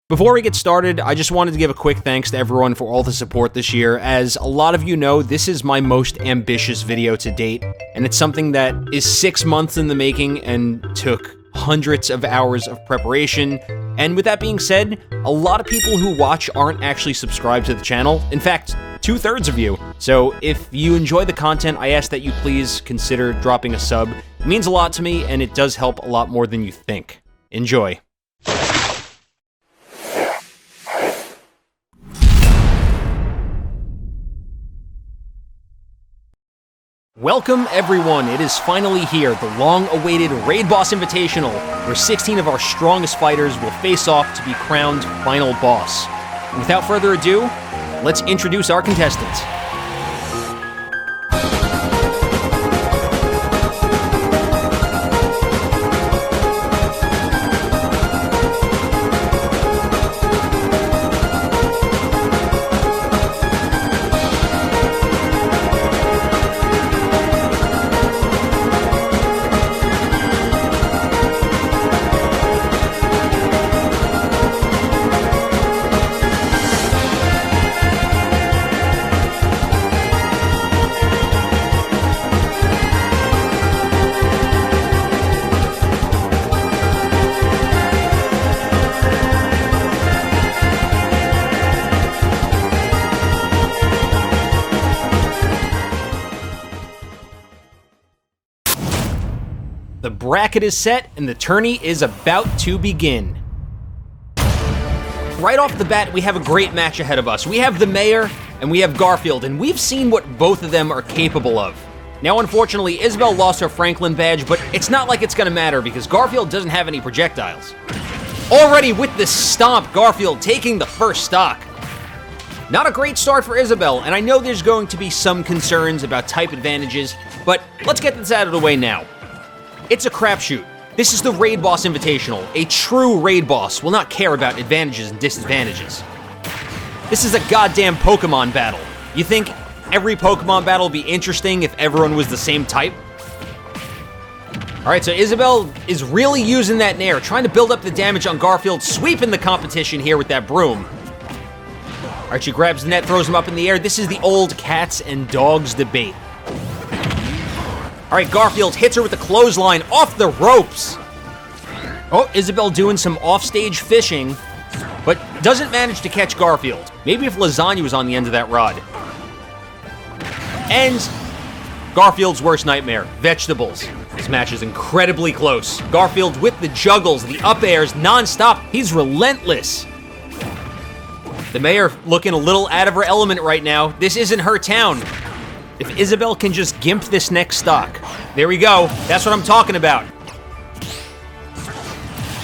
Before we get started, I just wanted to give a quick thanks to everyone for all the support this year. As a lot of you know, this is my most ambitious video to date, and it's something that is 6 months in the making and took hundreds of hours of preparation. And with that being said, a lot of people who watch aren't actually subscribed to the channel. In fact, 2/3 of you. So if you enjoy the content, I ask that you please consider dropping a sub. It means a lot to me, and it does help a lot more than you think. Enjoy. Welcome everyone, it is finally here, the long-awaited Raid Boss Invitational, where 16 of our strongest fighters will face off to be crowned final boss. And without further ado, let's introduce our contestants. The bracket is set, and the tourney is about to begin. Right off the bat, we have a great match ahead of us. We have the Mayor, and we have Garfield, and we've seen what both of them are capable of. Now, unfortunately, Isabelle lost her Franklin badge, but it's not like it's gonna matter because Garfield doesn't have any projectiles. Already with the stomp, Garfield taking the first stock. Not a great start for Isabelle, and I know there's going to be some concerns about type advantages, but let's get this out of the way now. It's a crapshoot. This is the Raid Boss Invitational. A true Raid Boss will not care about advantages and disadvantages. This is a goddamn Pokemon battle. You think every Pokemon battle would be interesting if everyone was the same type? Alright, so Isabelle is really using that Nair, trying to build up the damage on Garfield, sweeping the competition here with that broom. Alright, she grabs the net, throws him up in the air. This is the old cats and dogs debate. All right, Garfield hits her with the clothesline off the ropes. Oh, Isabelle doing some offstage fishing, but doesn't manage to catch Garfield. Maybe if lasagna was on the end of that rod. And Garfield's worst nightmare, vegetables. This match is incredibly close. Garfield with the juggles, the up airs, non-stop. He's relentless. The Mayor looking a little out of her element right now. This isn't her town. If Isabelle can just gimp this next stock. There we go. That's what I'm talking about.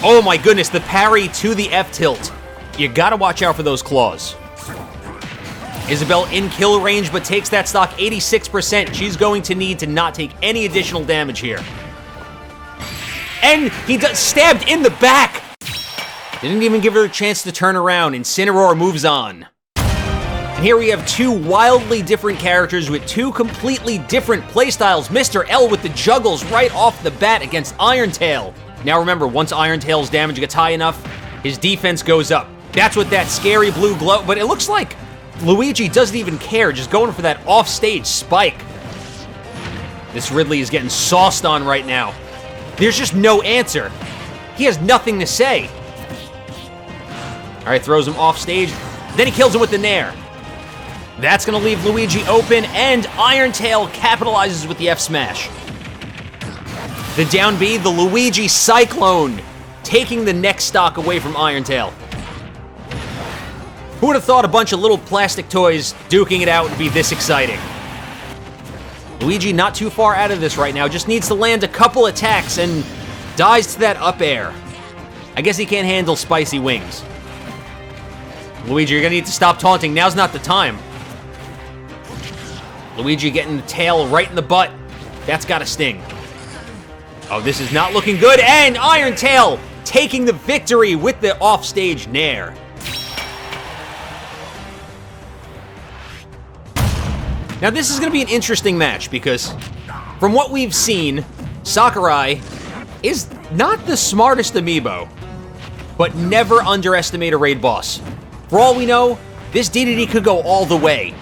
Oh my goodness, the parry to the F-tilt. You gotta watch out for those claws. Isabelle in kill range, but takes that stock 86%. She's going to need to not take any additional damage here. And he got stabbed in the back. Didn't even give her a chance to turn around. Incineroar moves on. And here we have two wildly different characters with two completely different playstyles. Mr. L with the juggles right off the bat against Iron Tail. Now remember, once Iron Tail's damage gets high enough, his defense goes up. That's what that scary blue glow, but it looks like Luigi doesn't even care, just going for that offstage spike. This Ridley is getting sauced on right now. There's just no answer. He has nothing to say. All right, throws him off stage. Then he kills him with the Nair. That's gonna leave Luigi open, and Iron Tail capitalizes with the F smash. The down B, the Luigi Cyclone, taking the next stock away from Iron Tail. Who would have thought a bunch of little plastic toys duking it out would be this exciting? Luigi not too far out of this right now, just needs to land a couple attacks and dies to that up air. I guess he can't handle spicy wings. Luigi, you're gonna need to stop taunting, now's not the time. Luigi getting the tail right in the butt. That's gotta sting. Oh, this is not looking good, and Iron Tail taking the victory with the offstage Nair. Now this is gonna be an interesting match because from what we've seen, Sakurai is not the smartest amiibo. but never underestimate a raid boss. For all we know, this DDD could go all the way.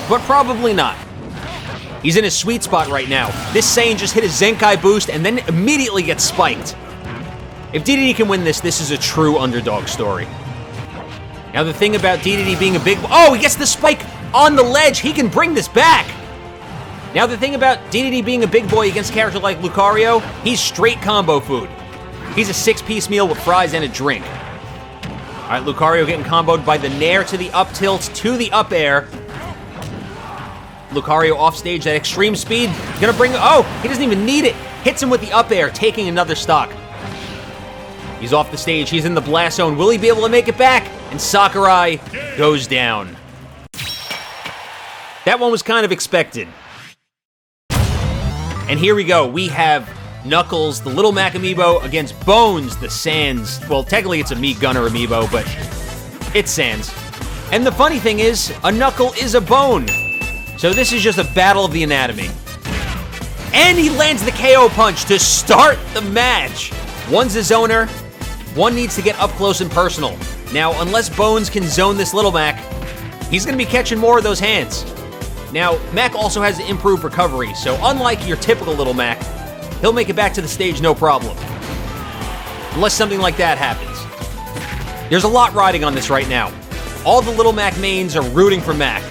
But probably not. He's in his sweet spot right now. This Saiyan just hit a Zenkai boost and then immediately gets spiked. If DDD can win this, this is a true underdog story. Now the thing about DDD being a big... Oh, he gets the spike on the ledge. He can bring this back. Now the thing about DDD being a big boy against a character like Lucario, he's straight combo food. He's a 6-piece meal with fries and a drink. All right, Lucario getting comboed by the nair to the up tilt to the up air. Lucario off stage, that extreme speed. Gonna bring... Oh, he doesn't even need it. Hits him with the up air, taking another stock. He's off the stage. He's in the blast zone. Will he be able to make it back? And Sakurai goes down. That one was kind of expected. And here we go. We have Knuckles, the Little Mac Amiibo, against Bones, the Sans. Well, technically it's a Meat Gunner Amiibo, but it's Sans. And the funny thing is, a Knuckle is a bone. So this is just a battle of the anatomy. And he lands the KO punch to start the match. One's a zoner. One needs to get up close and personal. Now, unless Bones can zone this Little Mac, he's going to be catching more of those hands. Now, Mac also has improved recovery, so unlike your typical Little Mac, he'll make it back to the stage no problem. Unless something like that happens. There's a lot riding on this right now. All the Little Mac mains are rooting for Mac.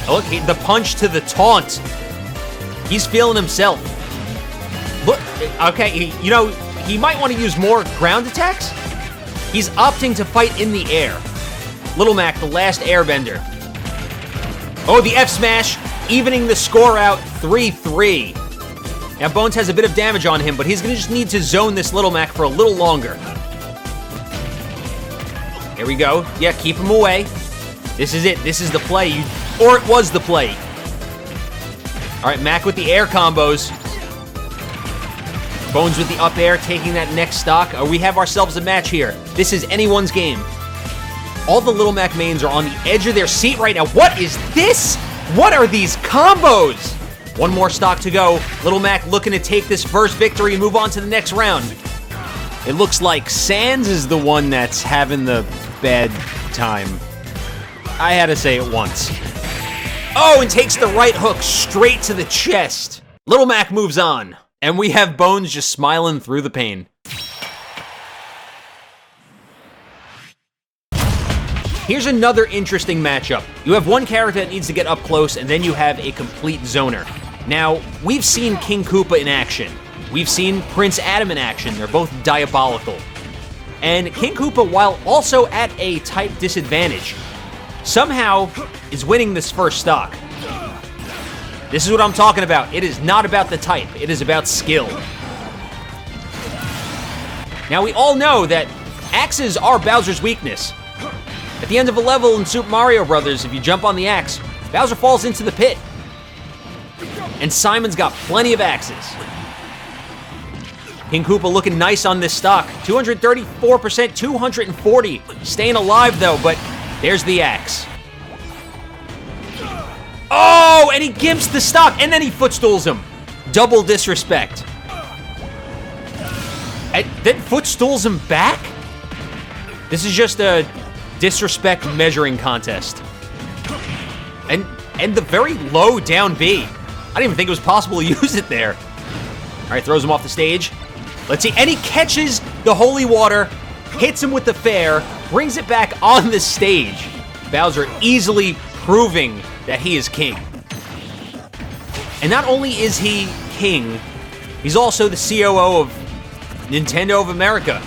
Look, the punch to the taunt. He's feeling himself. Look, okay, you know, he might want to use more ground attacks. He's opting to fight in the air. Little Mac, the last airbender. Oh, the F smash, evening the score out 3-3. Now, Bones has a bit of damage on him, but he's going to just need to zone this Little Mac for a little longer. Here we go. Yeah, keep him away. This is it. This is the play. Or it was the play. All right, Mac with the air combos. Bones with the up air, taking that next stock. We have ourselves a match here. This is anyone's game. All the Little Mac mains are on the edge of their seat right now. What is this? What are these combos? One more stock to go. Little Mac looking to take this first victory and move on to the next round. It looks like Sans is the one that's having the bad time. I had to say it once. Oh, and takes the right hook straight to the chest. Little Mac moves on, and we have Bones just smiling through the pain. Here's another interesting matchup. You have one character that needs to get up close, and then you have a complete zoner. Now, we've seen King Koopa in action. We've seen Prince Adam in action. They're both diabolical. And King Koopa, while also at a type disadvantage, somehow is winning this first stock. This is what I'm talking about. It is not about the type. It is about skill. Now, we all know that axes are Bowser's weakness. At the end of a level in Super Mario Bros., if you jump on the axe, Bowser falls into the pit. And Simon's got plenty of axes. King Koopa looking nice on this stock. 234%, 240. Staying alive, though, but there's the axe. Oh, and he gimps the stock, and then he footstools him. Double disrespect. And then footstools him back? This is just a disrespect measuring contest. And the very low down B. I didn't even think it was possible to use it there. All right, throws him off the stage. Let's see, and he catches the holy water, hits him with the fair, brings it back on the stage. Bowser easily proving that he is king. And not only is he king, he's also the COO of Nintendo of America.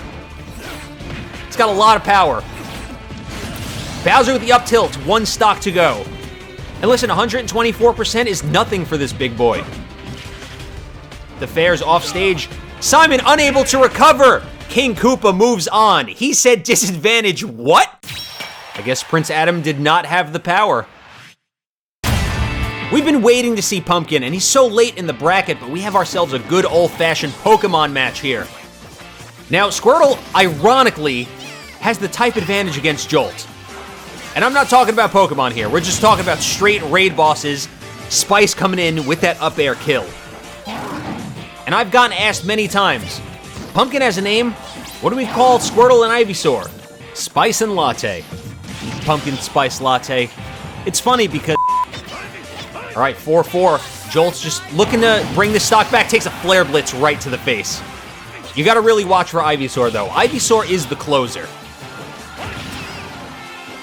He's got a lot of power. Bowser with the up tilt, one stock to go. And listen, 124% is nothing for this big boy. The fair's off stage. Simon unable to recover. King Koopa moves on. He said disadvantage what? I guess Prince Adam did not have the power. We've been waiting to see Pumpkin, and he's so late in the bracket, but we have ourselves a good old-fashioned Pokemon match here. Now, Squirtle, ironically, has the type advantage against Jolt. And I'm not talking about Pokemon here. We're just talking about straight raid bosses. Spice coming in with that up air kill. And I've gotten asked many times, Pumpkin has a name, what do we call Squirtle and Ivysaur? Spice and Latte. Pumpkin Spice Latte. It's funny because... All right, 4-4. Jolt's just looking to bring the stock back, takes a Flare Blitz right to the face. You gotta really watch for Ivysaur, though. Ivysaur is the closer.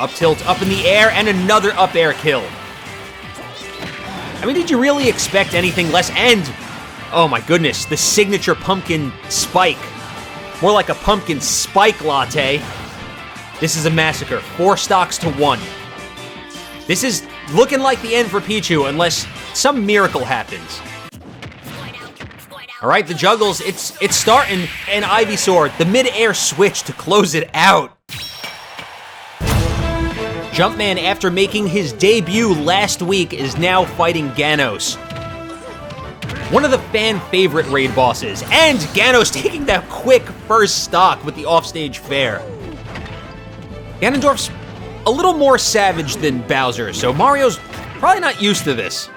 Up tilt, up in the air, and another up air kill. I mean, did you really expect anything less? And, oh my goodness, the signature pumpkin spike. More like a pumpkin spike latte. This is a massacre. 4 stocks to 1. This is looking like the end for Pichu unless some miracle happens. All right, the juggles, it's starting, and Ivysaur, the mid-air switch to close it out. Jumpman, after making his debut last week, is now fighting Gatos. One of the fan-favorite raid bosses, and Gatos taking that quick first stock with the offstage fair. Ganondorf's a little more savage than Bowser, so Mario's probably not used to this.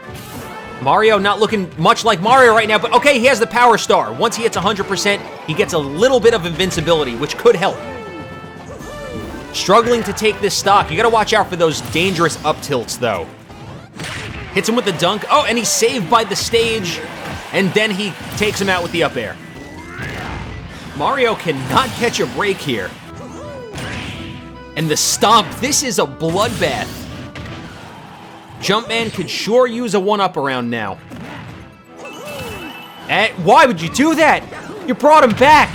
Mario not looking much like Mario right now, but okay, he has the Power Star. Once he hits 100%, he gets a little bit of invincibility, which could help. Struggling to take this stock. You gotta watch out for those dangerous up tilts, though. Hits him with the dunk. Oh, and he's saved by the stage, and then he takes him out with the up air. Mario cannot catch a break here. And the stomp, this is a bloodbath. Jumpman could sure use a 1-up around now. And why would you do that? You brought him back.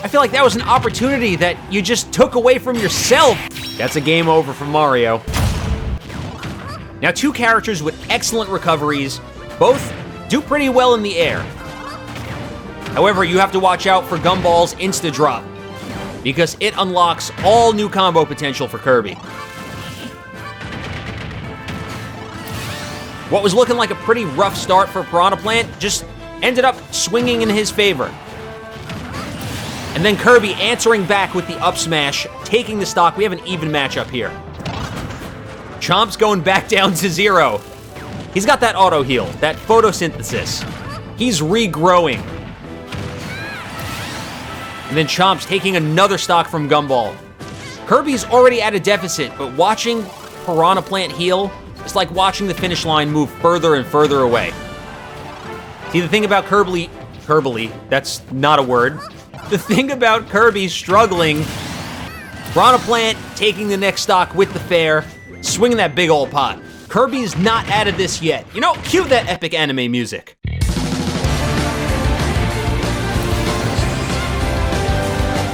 I feel like that was an opportunity that you just took away from yourself. That's a game over for Mario. Now 2 characters with excellent recoveries. Both do pretty well in the air. However, you have to watch out for Gumball's insta-drop, because it unlocks all new combo potential for Kirby. What was looking like a pretty rough start for Parata Plant just ended up swinging in his favor. And then Kirby answering back with the up smash, taking the stock. We have an even matchup here. Chomp's going back down to 0. He's got that auto heal, that photosynthesis. He's regrowing. And then Chomp's taking another stock from Gumball. Kirby's already at a deficit, but watching Piranha Plant heal is like watching the finish line move further and further away. See, the thing about Kirby, that's not a word. The thing about Kirby struggling, Piranha Plant taking the next stock with the fair, swinging that big old pot. Kirby's not out of this yet. You know, cue that epic anime music.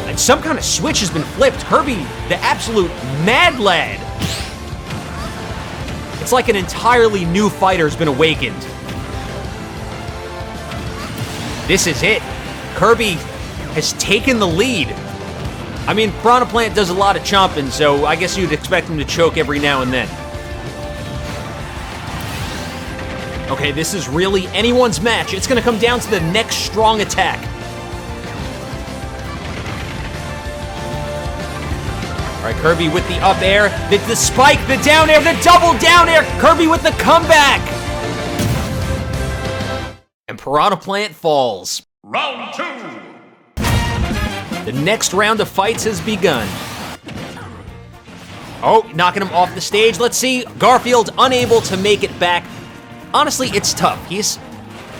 And some kind of switch has been flipped. Kirby, the absolute mad lad. It's like an entirely new fighter's been awakened. This is it. Kirby has taken the lead. I mean, Piranha Plant does a lot of chomping, so I guess you'd expect him to choke every now and then. Okay, this is really anyone's match. It's gonna come down to the next strong attack. All right, Kirby with the up air, the spike, the down air, the double down air. Kirby with the comeback. And Piranha Plant falls. Round 2. The next round of fights has begun. Oh, knocking him off the stage. Let's see. Garfield unable to make it back. Honestly, it's tough. It's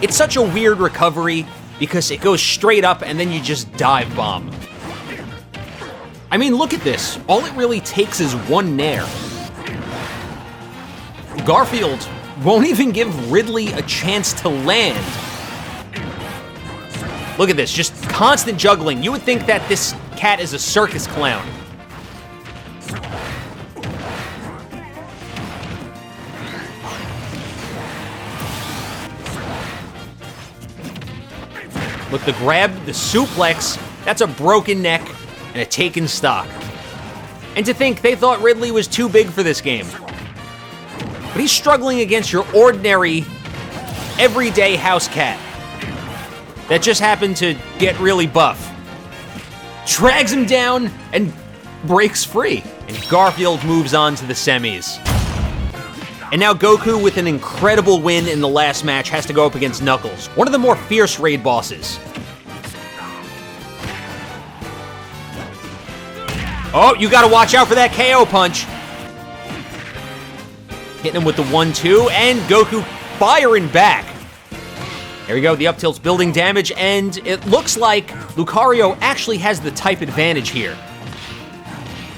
such a weird recovery because it goes straight up and then you just dive bomb. I mean, look at this. All it really takes is one nair. Garfield won't even give Ridley a chance to land. Look at this, just constant juggling. You would think that this cat is a circus clown. Look, the grab, the suplex, that's a broken neck and a taken stock. And to think they thought Ridley was too big for this game. But he's struggling against your ordinary, everyday house cat that just happened to get really buff. Drags him down and breaks free. And Garfield moves on to the semis. And now Goku, with an incredible win in the last match, has to go up against Knuckles, one of the more fierce raid bosses. Oh, you gotta watch out for that KO punch. Hitting him with the 1-2, and Goku firing back. There we go, the up tilt's building damage, and it looks like Lucario actually has the type advantage here.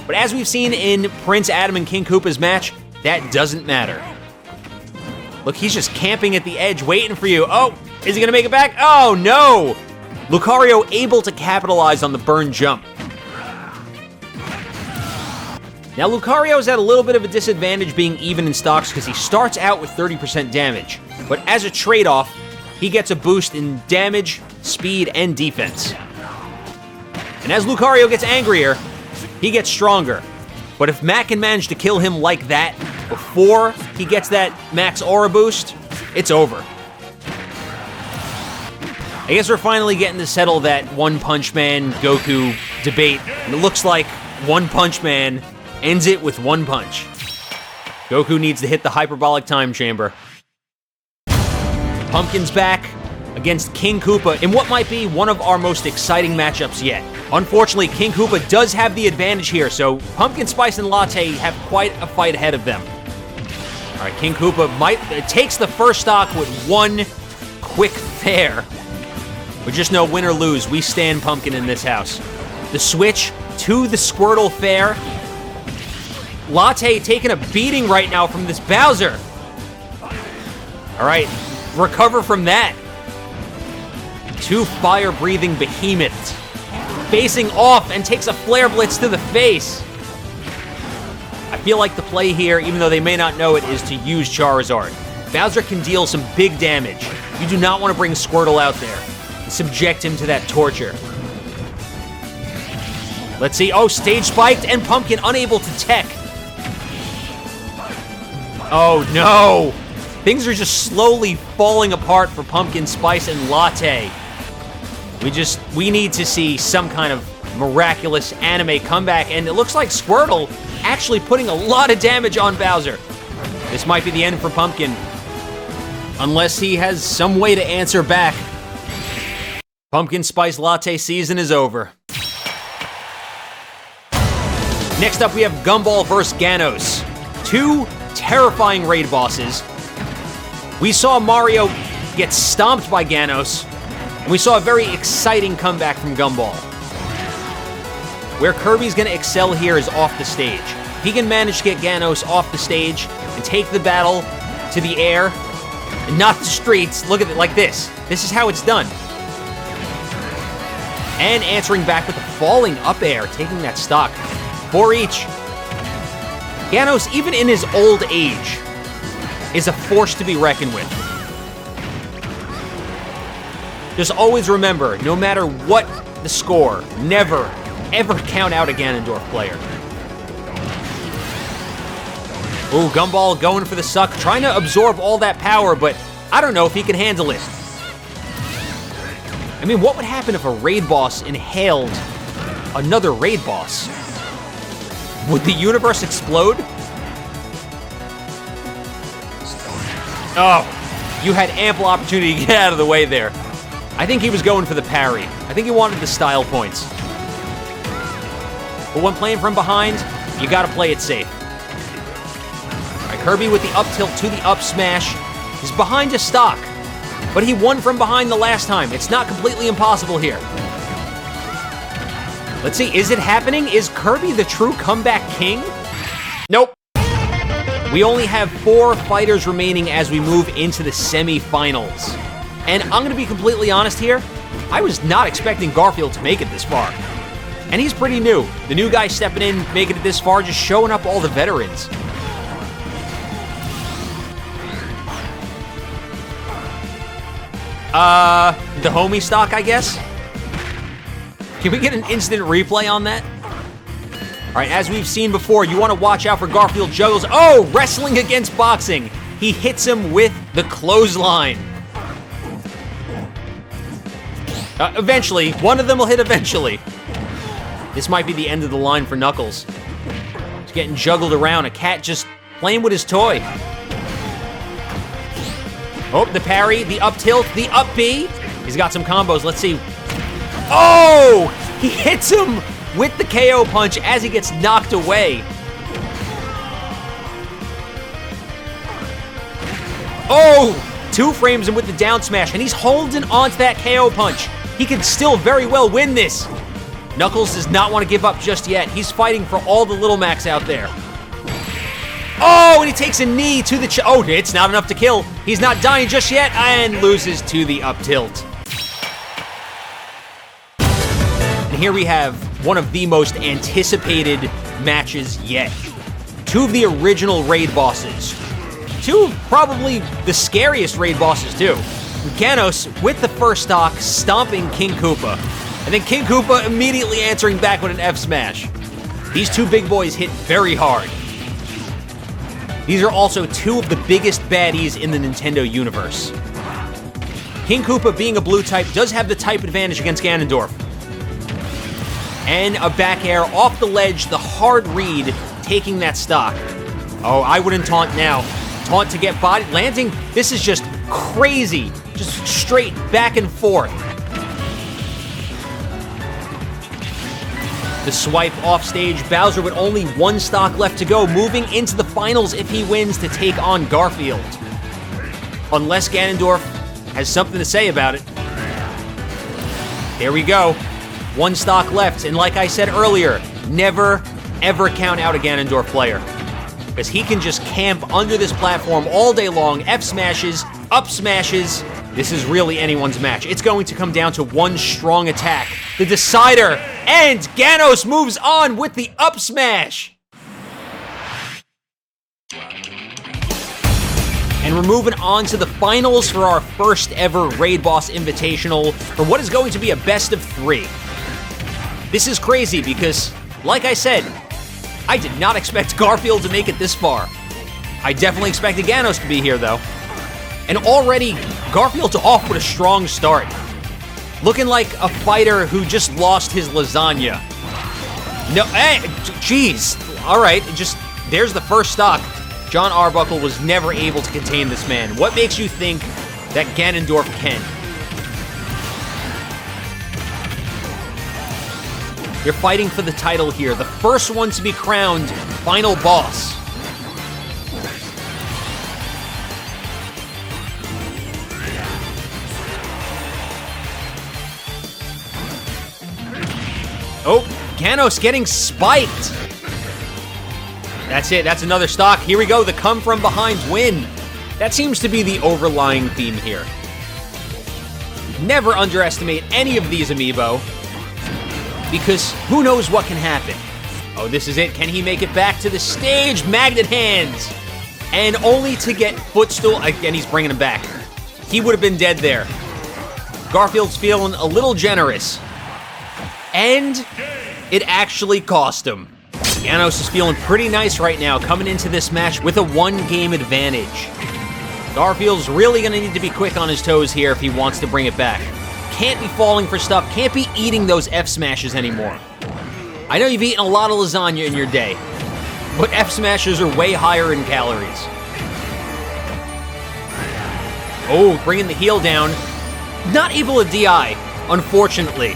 But as we've seen in Prince Adam and King Koopa's match, that doesn't matter. Look, he's just camping at the edge, waiting for you. Oh, is he gonna make it back? Oh, no! Lucario able to capitalize on the burn jump. Now, Lucario's at a little bit of a disadvantage being even in stocks because he starts out with 30% damage. But as a trade-off, he gets a boost in damage, speed, and defense. And as Lucario gets angrier, he gets stronger. But if Mac can manage to kill him like that before he gets that max aura boost, it's over. I guess we're finally getting to settle that One Punch Man Goku debate. And it looks like One Punch Man ends it with one punch. Goku needs to hit the hyperbolic time chamber. Pumpkin's back against King Koopa in what might be one of our most exciting matchups yet. Unfortunately, King Koopa does have the advantage here, so Pumpkin Spice and Latte have quite a fight ahead of them. All right, King Koopa takes the first stock with one quick fair. But just know, win or lose, we stand Pumpkin in this house. The switch to the Squirtle fair. Latte taking a beating right now from this Bowser. All right, recover from that. Two fire-breathing behemoths facing off and takes a flare blitz to the face. I feel like the play here, even though they may not know it, is to use Charizard. Bowser can deal some big damage. You do not want to bring Squirtle out there and subject him to that torture. Let's see. Oh, stage spiked and Pumpkin unable to tech. Oh, no. Things are just slowly falling apart for Pumpkin Spice and Latte. We need to see some kind of miraculous anime comeback, and it looks like Squirtle actually putting a lot of damage on Bowser. This might be the end for Pumpkin, unless he has some way to answer back. Pumpkin Spice Latte season is over. Next up, we have Gumball vs. Gatos. Two terrifying raid bosses. We saw Mario get stomped by Gatos, and we saw a very exciting comeback from Gumball. Where Kirby's gonna excel here is off the stage. If he can manage to get Gatos off the stage and take the battle to the air and not the streets, look at it like this. This is how it's done. And answering back with a falling up air, taking that stock. 4 each. Gatos, even in his old age, is a force to be reckoned with. Just always remember, no matter what the score, never, ever count out a Ganondorf player. Ooh, Gumball going for the suck, trying to absorb all that power, but I don't know if he can handle it. I mean, what would happen if a raid boss inhaled another raid boss? Would the universe explode? Oh, you had ample opportunity to get out of the way there. I think he was going for the parry. I think he wanted the style points. But when playing from behind, you gotta play it safe. All right, Kirby with the up tilt to the up smash. He's behind a stock, but he won from behind the last time. It's not completely impossible here. Let's see, is it happening? Is Kirby the true comeback king? Nope. We only have 4 fighters remaining as we move into the semi-finals. And I'm gonna be completely honest here, I was not expecting Garfield to make it this far. And he's pretty new. The new guy stepping in, making it this far, just showing up all the veterans. The homie stock, I guess? Can we get an instant replay on that? All right, as we've seen before, you want to watch out for Garfield juggles. Oh, wrestling against boxing. He hits him with the clothesline. Eventually, one of them will hit eventually. This might be the end of the line for Knuckles. He's getting juggled around, a cat just playing with his toy. Oh, the parry, the up tilt, the up B. He's got some combos. Let's see. Oh! He hits him with the KO punch as he gets knocked away. Oh! Two frames him with the down smash, and he's holding onto that KO punch. He could still very well win this. Knuckles does not want to give up just yet. He's fighting for all the Little Macs out there. Oh, and he takes a knee to the oh, it's not enough to kill. He's not dying just yet, and loses to the up tilt. And here we have one of the most anticipated matches yet. Two of the original raid bosses. Two of probably the scariest raid bosses, too. Gatos with the first stock, stomping King Koopa. And then King Koopa immediately answering back with an F smash. These two big boys hit very hard. These are also two of the biggest baddies in the Nintendo universe. King Koopa, being a blue type, does have the type advantage against Ganondorf. And a back air off the ledge, the hard read, taking that stock. Oh, I wouldn't taunt now. Taunt to get body landing. This is just crazy. Just straight back and forth. The swipe off stage. Bowser with only one stock left to go, moving into the finals if he wins to take on Garfield. Unless Ganondorf has something to say about it. There we go. One stock left, and like I said earlier, never, ever count out a Ganondorf player. Because he can just camp under this platform all day long, F smashes, up smashes. This is really anyone's match. It's going to come down to one strong attack, the decider, and Gatos moves on with the up smash. And we're moving on to the finals for our first ever Raid Boss Invitational for what is going to be a best of 3. This is crazy because, like I said, I did not expect Garfield to make it this far. I definitely expected Gatos to be here, though. And already, Garfield's off with a strong start. Looking like a fighter who just lost his lasagna. No, hey, jeez. All right, there's the first stock. John Arbuckle was never able to contain this man. What makes you think that Ganondorf can? You're fighting for the title here. The first one to be crowned final boss. Oh, Gatos getting spiked. That's it. That's another stock. Here we go. The come from behind win. That seems to be the overlying theme here. Never underestimate any of these Amiibo, because who knows what can happen. Oh, this is it. Can he make it back to the stage? Magnet hands. And only to get footstool. Again, he's bringing him back. He would have been dead there. Garfield's feeling a little generous. And it actually cost him. Gatos is feeling pretty nice right now, coming into this match with a 1-game advantage. Garfield's really going to need to be quick on his toes here if he wants to bring it back. Can't be falling for stuff, can't be eating those F smashes anymore. I know you've eaten a lot of lasagna in your day, but F smashes are way higher in calories. Oh, bringing the heel down. Not able to DI, unfortunately.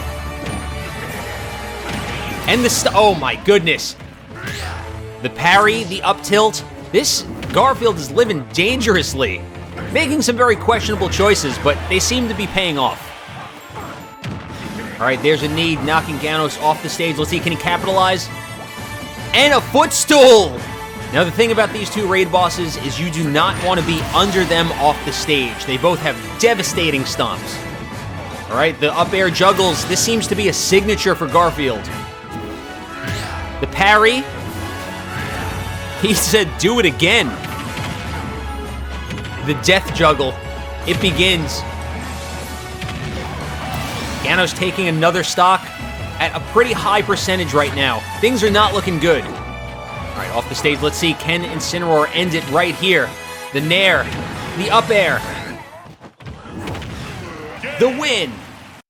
And oh my goodness. The parry, the up tilt. This Garfield is living dangerously. Making some very questionable choices, but they seem to be paying off. All right, there's a knee, knocking Gatos off the stage. Let's see, can he capitalize? And a footstool! Now, the thing about these two raid bosses is you do not want to be under them off the stage. They both have devastating stomps. All right, the up air juggles. This seems to be a signature for Garfield. The parry. He said, do it again. The death juggle. It begins. Gatos taking another stock at a pretty high percentage right now. Things are not looking good. All right, off the stage, let's see. Can Incineroar end it right here? The Nair, the up air. The win.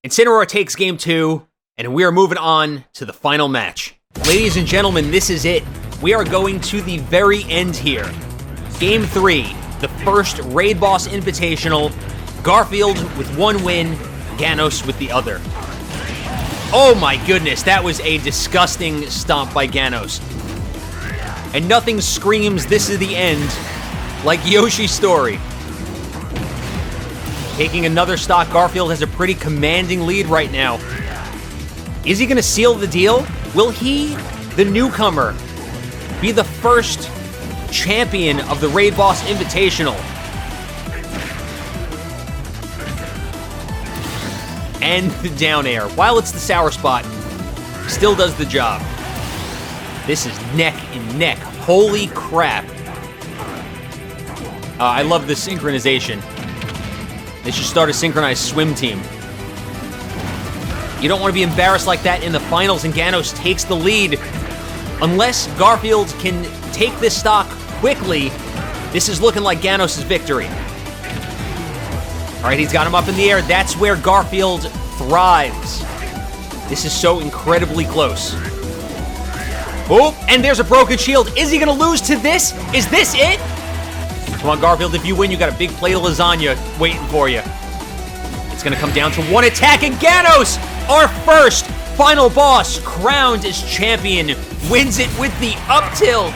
Incineroar takes game 2, and we are moving on to the final match. Ladies and gentlemen, this is it. We are going to the very end here. Game 3. the first Raid Boss Invitational. Garfield with 1 win, Gatos with the other. Oh my goodness, that was a disgusting stomp by Gatos. And nothing screams this is the end like Yoshi's story. Taking another stock, Garfield has a pretty commanding lead right now. Is he gonna seal the deal? Will he, the newcomer, be the first champion of the Raid Boss Invitational? And the down air. While it's the sour spot, still does the job. This is neck and neck. Holy crap. I love this synchronization. They should start a synchronized swim team. You don't want to be embarrassed like that in the finals, and Gatos takes the lead. Unless Garfield can take this stock quickly, this is looking like Gatos' victory. All right, he's got him up in the air. That's where Garfield thrives. This is so incredibly close. Oh, and there's a broken shield. Is he going to lose to this? Is this it? Come on, Garfield, if you win, you got a big plate of lasagna waiting for you. It's going to come down to one attack, and Gatos, our first final boss, crowned as champion, wins it with the up tilt.